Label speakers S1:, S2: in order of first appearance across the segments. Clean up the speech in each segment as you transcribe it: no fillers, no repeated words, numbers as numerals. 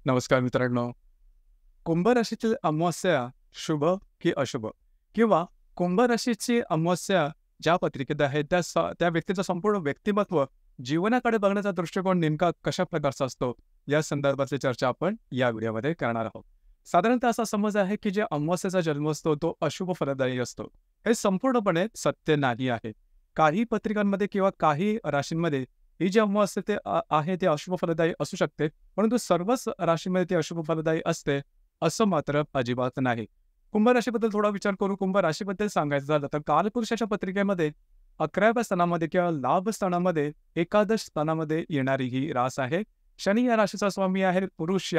S1: नमस्कार मित्रांनो. कुंभ राशीतील अमावास्या शुभ की अशुभ? किंवा कुंभ राशीची अमावास्या ज्या पत्रिकेत आहे त्या व्यक्तीचं संपूर्ण व्यक्तिमत्व, जीवनाकडे बघण्याचा दृष्टिकोन नेमका कशा प्रकारचा असतो, या संदर्भातली चर्चा आपण या व्हिडिओमध्ये करणार आहोत. साधारणतः असा समज आहे की जे अमावास्येचा जन्म असतो तो अशुभ फलदायी असतो. हे संपूर्णपणे सत्य नाही आहे. काही पत्रिकांमध्ये किंवा काही राशींमध्ये ही जी अमावास्या आहे ते अशुभ फलदायी असू शकते. परंतु सर्वच राशीमध्ये ती अशुभ फलदायी असते, असं मात्र अजिबात नाही. कुंभ राशीबद्दल थोडा विचार करू. कुंभ राशीबद्दल सांगायचं झालं तर कालपुरुषाच्या पत्रिकेमध्ये 11व्या स्थानामध्ये किंवा लाभ स्थानामध्ये एकादश स्थानामध्ये येणारी ही रास आहे. शनी या राशीचा स्वामी आहे. पुरुष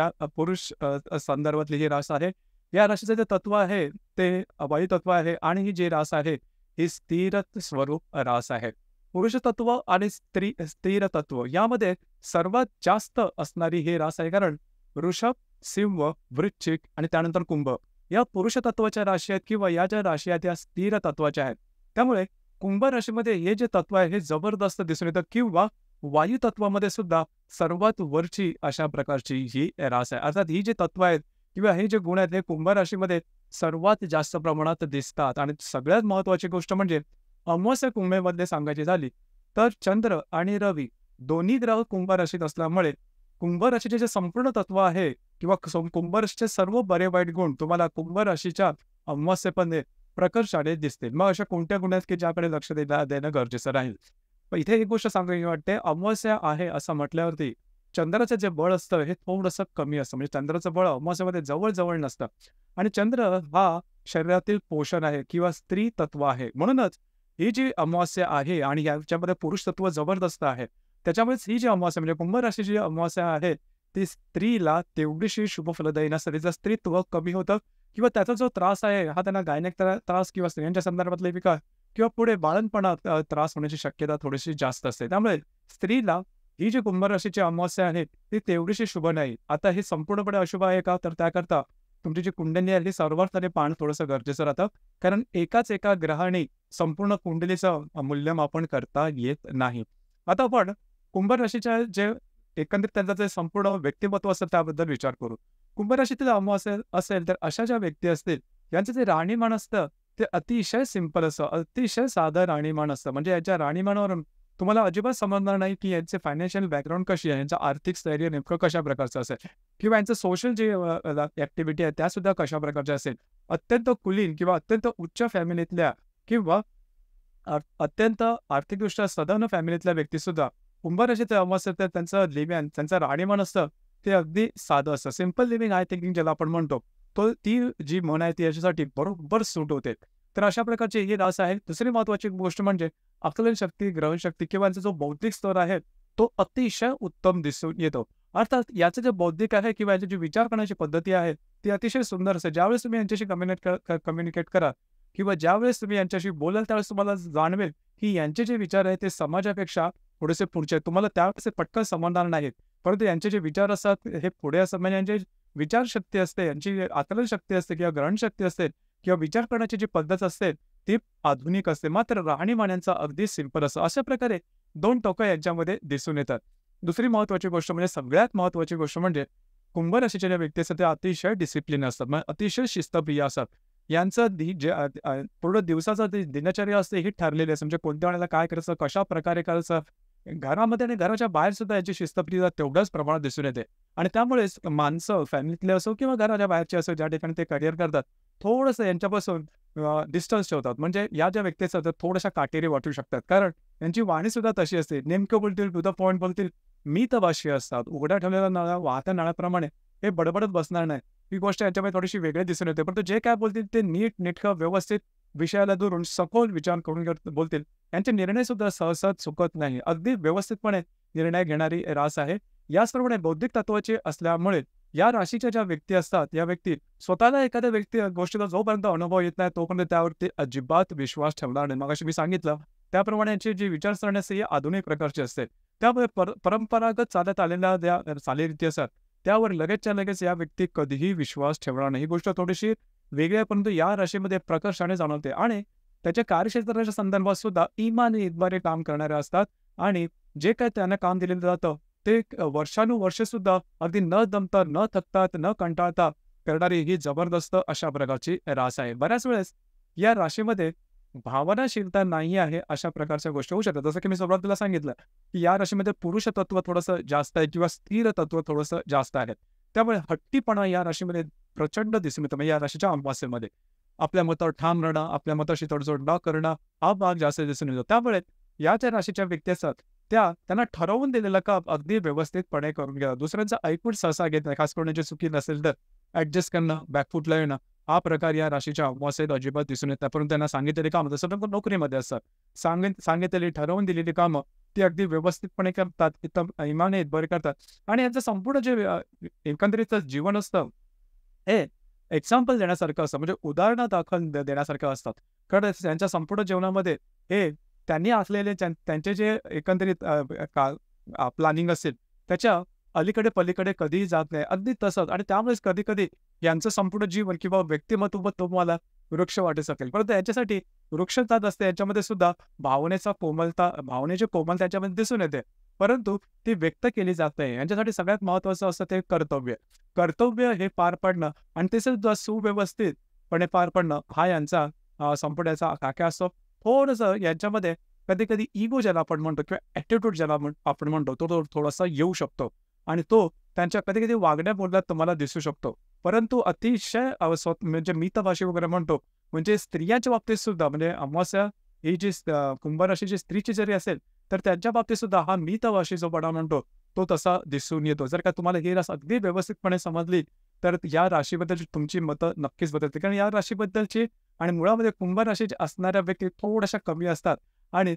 S1: संदर्भातली ही रास आहे. या राशीचं जे तत्व आहे ते वायू तत्व आहे आणि ही जी रास आहे ही स्थिर स्वरूप रास आहे. पुरुष तत्व आणि स्थिर तत्व यामध्ये सर्वात जास्त असणारी ही रास आहे. कारण वृषभ, सिंह, वृश्चिक आणि त्यानंतर कुंभ या पुरुष तत्वाच्या राशी आहेत किंवा या ज्या राशी आहेत त्या स्थिर तत्वाच्या आहेत. त्यामुळे कुंभ राशीमध्ये हे जे तत्व आहे हे जबरदस्त दिसून येतं किंवा वायू तत्वामध्ये सुद्धा सर्वात वरची अशा प्रकारची ही रास आहे. अर्थात ही जी तत्व आहेत किंवा हे जे गुण आहेत हे कुंभ राशीमध्ये सर्वात जास्त प्रमाणात दिसतात. आणि सगळ्यात महत्वाची गोष्ट म्हणजे अमावास्या कुंभेमध्ये सांगायची झाली तर चंद्र आणि रवी दोन्ही ग्रह कुंभ राशीत असल्यामुळे कुंभ राशीचे जे संपूर्ण तत्व आहे किंवा कुंभ राशीचे सर्व बरे वाईट गुण तुम्हाला कुंभ राशीच्या अमावास्येमध्ये प्रकर्षाने दिसतील. मग अशा कोणत्या गुणात की ज्याकडे लक्ष देणं गरजेचं राहील. पण इथे एक गोष्ट सांगायची वाटते, अमावास्या आहे असं म्हटल्यावरती चंद्राचं जे बळ असतं हे थोडंसं कमी असतं. म्हणजे चंद्राचं बळ अमावास्येमध्ये जवळ नसतं. आणि चंद्र हा शरीरातील पोषण आहे किंवा स्त्री तत्व आहे. म्हणूनच ही जी अमावास्या आहे आणि याच्यामध्ये पुरुष तत्व जबरदस्त आहे. त्याच्यामुळेच ही जी अमावास्या म्हणजे कुंभ राशीची जी अमावास्या आहे ती स्त्रीला तेवढीशी शुभ फलदायी नसते. तिचं स्त्रीत्व कमी होतं किंवा त्याचा जो त्रास आहे हा त्यांना गायनिक त्रास किंवा स्त्रियांच्या संदर्भातले विकार किंवा पुढे बाळंतपणात त्रास होण्याची शक्यता थोडीशी जास्त असते. त्यामुळे स्त्रीला ही जी कुंभ राशीची अमावास्या आहे ती तेवढीशी शुभ नाही. आता ही संपूर्णपणे अशुभ आहे का? तर त्याकरता तुमची जी कुंडली आहे ती सर्वार्थाने पाहणं थोडंसं गरजेचं राहतं. कारण एका ग्रहाने संपूर्ण कुंडलीचं मूल्यमापन करता येत नाही. आता आपण कुंभ राशीच्या जे एकंदरीत त्यांचं जे संपूर्ण व्यक्तिमत्व असेल त्याबद्दल विचार करू. कुंभ राशीतील अमावास्या असेल तर अशा ज्या व्यक्ती असतील यांचं जे राहणीमान असतं ते अतिशय सिंपल असतं, अतिशय साधं राहणीमान असतं. म्हणजे याच्या राहणीमानावरून तुम्हाला अजिबात समजणार नाही की यांचे फायनान्शियल बॅकग्राऊंड कशी आहे, यांचं आर्थिक स्थैर्य नेमकं कशा प्रकारचं असेल किंवा यांचं सोशल जे ऍक्टिव्हिटी आहे त्या सुद्धा कशा प्रकारच्या असेल. अत्यंत कुलीन किंवा अत्यंत उच्च फॅमिलीतल्या किंवा अत्यंत आर्थिकदृष्ट्या सधन फॅमिलीतल्या व्यक्तीसुद्धा कुंभ राशीत अमावास्या तर त्यांचं लिव्हिंग, त्यांचं राहणीमान असतं ते अगदी साधं असतं. सिंपल लिव्हिंग आय थिंकिंग ज्याला आपण म्हणतो, ती जी म्हण आहे ती याच्यासाठी बरोबर सूट होते. तर अशा प्रकारची ही रास आहे. दुसरी महत्त्वाची गोष्ट म्हणजे आकलनशक्ती, ग्रहणशक्ती किंवा यांचा जो बौद्धिक स्तर आहे तो अतिशय उत्तम दिसून येतो. अर्थात याचं जे बौद्धिक आहे किंवा याची जी विचार करण्याची पद्धती आहे ती अतिशय सुंदर असते. ज्यावेळेस तुम्ही यांच्याशी कम्युनिकेट करा किंवा ज्यावेळेस तुम्ही यांच्याशी बोलाल त्यावेळेस तुम्हाला जाणवेल की यांचे जे विचार आहेत ते समाजापेक्षा थोडेसे पुढचे आहेत. तुम्हाला त्यावेळेस ते पटकन समजणार नाहीत. परंतु यांचे जे विचार असतात हे पुढे असतात. म्हणजे यांची विचारशक्ती असते, यांची आकलन शक्ती असते किंवा ग्रहणशक्ती असते किंवा विचार करण्याची जी पद्धत असते ती आधुनिक असते. मात्र राहणीमान यांचा अगदी सिंपल असतं. अशा प्रकारे दोन टोकं यांच्यामध्ये दिसून येतात. दुसरी महत्त्वाची गोष्ट म्हणजे सगळ्यात महत्त्वाची गोष्ट म्हणजे कुंभ राशीच्या ज्या व्यक्ती असतात त्या अतिशय डिसिप्लिन असतात. म्हणजे अतिशय शिस्तप्रिय असतात. यांचं पूर्ण दिवसाचं दिनचर्या असते ही ठरलेली असते. म्हणजे कोणत्या वेळेला काय करायचं, कशा प्रकारे करायचं. घरामध्ये आणि घराच्या बाहेर सुद्धा याची शिस्तप्रियता तेवढ्याच प्रमाणात दिसून येते. आणि त्यामुळेच माणसं फॅमिलीतले असो किंवा घराच्या बाहेरचे असो ज्या ठिकाणी ते करिअर करतात थोडंसं यांच्यापासून डिस्टन्स ठेवतात. म्हणजे या ज्या व्यक्ती असतात त्या थोड्याशा काटेरी वाटू शकतात. कारण यांची वाणी सुद्धा तशी असते. नेमकं बोलतील, टू द पॉइंट बोलतील, मितभाषी असतात. उघड्या ठेवलेल्या नळा वाहत्या नळाप्रमाणे हे बडबडत बसणार नाही. ही गोष्ट यांच्यामध्ये थोडीशी वेगळी दिसून येते. परंतु जे काय बोलतील ते नेटकं व्यवस्थित विषयाला धरून सखोल विचार करून बोलतील. यांचे निर्णय सुद्धा सहसा चुकत नाही. अगदी व्यवस्थितपणे निर्णय घेणारी रास आहे. याचप्रमाणे बौद्धिक तत्वाचे असल्यामुळे या राशीच्या ज्या व्यक्ती असतात या व्यक्ती स्वतःला एखाद्या गोष्टीचा जोपर्यंत अनुभव येत नाही तोपर्यंत त्यावरती अजिबात विश्वास ठेवणार नाही. मगाशी मी सांगितलं त्याप्रमाणे यांची जी विचारसरणी असते ही आधुनिक प्रकारची असते. त्यामुळे परंपरागत चालत आलेल्या ज्या चालीरीती असतात त्यावर लगेचच्या लगेच या व्यक्ती कधीही विश्वास ठेवणार नाही. ही गोष्ट थोडीशी वेगळी आहे परंतु या राशीमध्ये प्रकर्षाने जाणवते. आणि त्याच्या कार्यक्षेत्राच्या संदर्भात सुद्धा इमानदारीने काम करणारे असतात आणि जे काही त्यांना काम दिलेलं जातं ते वर्षानुवर्षे सुद्धा अगदी न दमता, न थकता, न कंटाळता करणारी ही जबरदस्त अशा प्रकारची रास आहे. बऱ्याच वेळेस या राशीमध्ये भावनाशीलता नाही आहे, अशा प्रकारच्या गोष्टी होऊ शकतात. जसं की मी सुरुवातीला सांगितलं, की या राशीमध्ये पुरुष तत्व थोडंसं जास्त आहे किंवा स्थिर तत्व थोडंसं जास्त आहे. त्यामुळे हट्टीपणा या राशीमध्ये प्रचंड दिसून येतो. म्हणजे या राशीच्या अमावास्येमध्ये. आपल्या मतावर ठाम राहणं, आपल्या मताशी तडजोड न करणं, हा भाग जास्त दिसून येतो. त्यामुळे या ज्या राशीच्या व्यक्ती असतात, त्यांना ठरवून दिलेलं काम अगदी व्यवस्थितपणे करून घ्या. दुसऱ्यांचं ऐकून सहसा घेत नाही. खास करून चुकी नसेल तर ॲडजस्ट करणं, बॅकफूटला येणं, हा प्रकार या राशीच्या अमावास्येत अजिबात दिसून येत नाही. परंतु त्यांना सांगितलेली कामं, जसं नोकरीमध्ये असतात. सांगितलेली, ठरवून दिलेली कामं ती अगदी व्यवस्थितपणे करतात, एकदम इमाने बरे करतात आणि यांचं संपूर्ण जे एकंदरीत जीवन असतं, हे एक्झाम्पल देण्यासारखं असतं. म्हणजे उदाहरणादाखल देण्यासारखं असतात. कारण त्यांच्या संपूर्ण जीवनामध्ये हे त्यांनी असलेले त्यांचे जे एकंदरीत प्लॅनिंग असेल, त्याच्या अलीकडे पलीकडे कधीही जात नाही. अगदी तसंच आणि त्यामुळेच कधी-कधी यांचं संपूर्ण जीवन किंवा व्यक्तिमत्व तुम्हाला वृक्ष वाटू शकेल. परंतु याच्यासाठी वृक्षता असते, याच्यामध्ये सुद्धा भावनेची कोमलता याच्यामध्ये दिसून येते. परंतु ती व्यक्त केली जात नाही. यांच्यासाठी सगळ्यात महत्त्वाचं असतं ते कर्तव्य. कर्तव्य हे पार पाडणं आणि ते सुद्धा सुव्यवस्थितपणे पार पाडणं हा यांचा संपूर्ण याचा खाका असतो. थोडंसं यांच्यामध्ये कधी-कधी इगो ज्याला आपण म्हणतो किंवा ॲटिट्यूड ज्याला आपण म्हणतो, तो थोडासा येऊ शकतो आणि तो त्यांच्या कधी-कधी वागण्या बोलण्यात तुम्हाला दिसू शकतो. परंतु अतिशय म्हणजे मितभाषी वगैरे म्हणतो, म्हणजे स्त्रियांच्या बाबतीत सुद्धा म्हणजे अमावास्या ही जी कुंभ राशीची स्त्रीची जरी असेल, तर त्यांच्या बाबतीत सुद्धा हा मितभाषी जो बडा म्हणतो, तो तसा दिसून येतो. जर का तुम्हाला ही रास अगदी व्यवस्थितपणे समजली, तर या राशीबद्दलची तुमची मतं नक्कीच बदलतील. कारण या राशीबद्दलची आणि मुळामध्ये कुंभ राशीच्या असणाऱ्या व्यक्ती थोड्याशा कमी असतात आणि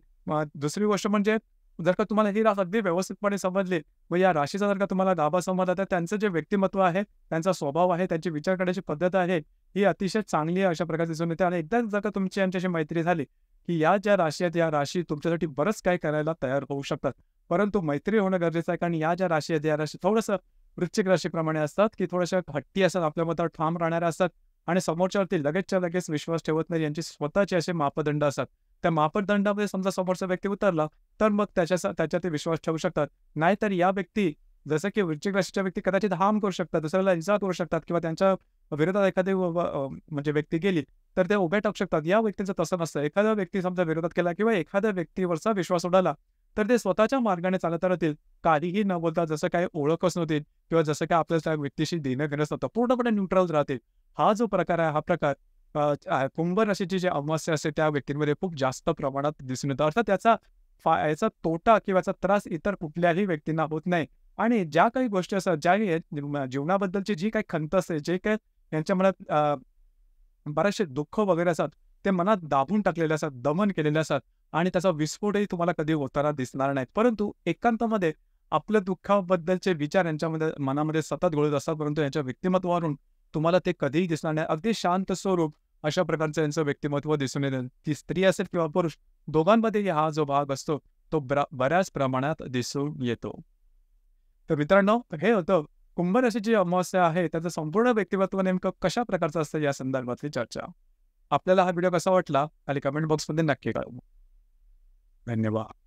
S1: दुसरी गोष्ट म्हणजे जर का तुम्हाला ही रास अगदी व्यवस्थितपणे समजली, व या राशीचा जर का तुम्हाला गाभा समजला, तर त्यांचं जे व्यक्तिमत्व आहे, त्यांचा स्वभाव आहे, त्यांची विचार करण्याची पद्धत आहे, ही अतिशय चांगली आहे अशा प्रकारे दिसून येते आणि एकदा जर का तुमची यांच्याशी मैत्री झाली, की या ज्या राशी आहेत, या राशी तुमच्यासाठी बरंच काही करायला तयार होऊ शकतात. परंतु मैत्री होणं गरजेचं आहे, कारण या ज्या राशी आहेत, या राशी थोडंसं वृश्चिक राशीप्रमाणे असतात, की थोड्याशा हट्टी असतात, आपल्या मतावर ठाम राहणाऱ्या असतात आणि समोरच्यावरती लगेचच्या लगेच विश्वास ठेवत नाही. यांचे स्वतःचे असे मापदंड असतात. त्या मापदंडामध्ये समजा समोरचा व्यक्ती उतरला, तर मग त्याच्यात ते विश्वास ठेवू शकतात. नाहीतर या व्यक्ती जसं की वृश्चिक राशीच्या व्यक्ती कदाचित हार्म करू शकतात, दुसऱ्याला इजा करू शकतात किंवा त्यांच्या विरोधात एखादी म्हणजे व्यक्ती गेली, तर ते उभे टाकू शकतात. या व्यक्तीचं तसं नसतं. एखादा व्यक्ती समजा विरोधात केला किंवा एखाद्या व्यक्तीवरचा विश्वास उडाला, तर ते स्वतःच्या मार्गाने चालत राहतील. काहीही न बोलता, जसं काही ओळखच नव्हती किंवा जसं काही आपल्याला त्या व्यक्तीशी देणं-घेणंच नव्हतं. पूर्णपणे न्यूट्रल राहतील. हा जो प्रकार आहे, हा प्रकार कुंभ राशीची जी अमावास्या असते त्या व्यक्तींमध्ये खूप जास्त प्रमाणात दिसून येतो. अर्थात याचा तोटा किंवा याचा त्रास इतर कुठल्याही व्यक्तींना होत नाही आणि ज्या काही गोष्टी असतात, जीवनाबद्दलची जी काही खंत असते, जे काही यांच्या मनात बरेचसे दुःख वगैरे असतात, ते मनात दाबून टाकलेले असतात, दमन केलेले असतात आणि त्याचा विस्फोटही तुम्हाला कधी होताना दिसणार नाही. परंतु एकांतामध्ये आपल्या दुःखाबद्दलचे विचार यांच्यामध्ये मनामध्ये सतत घोळत असतात, परंतु यांच्या व्यक्तिमत्वावरून तुम्हाला ते कधीही दिसणार नाही. अगदी शांत स्वरूप अशा प्रकारचं यांचं व्यक्तिमत्व दिसून येतं. ती स्त्री असेल किंवा पुरुष, दोघांमध्येही हा जो भाग असतो, तो बऱ्याच प्रमाणात दिसून येतो. तर मित्रांनो, हे होतं कुंभ राशीची अमावास्या आहे, त्याचं संपूर्ण व्यक्तिमत्व नेमकं कशा प्रकारचं असतं या संदर्भातली चर्चा. आपल्याला हा व्हिडिओ कसा वाटला खाली कमेंट बॉक्समध्ये नक्की कळवा. धन्यवाद.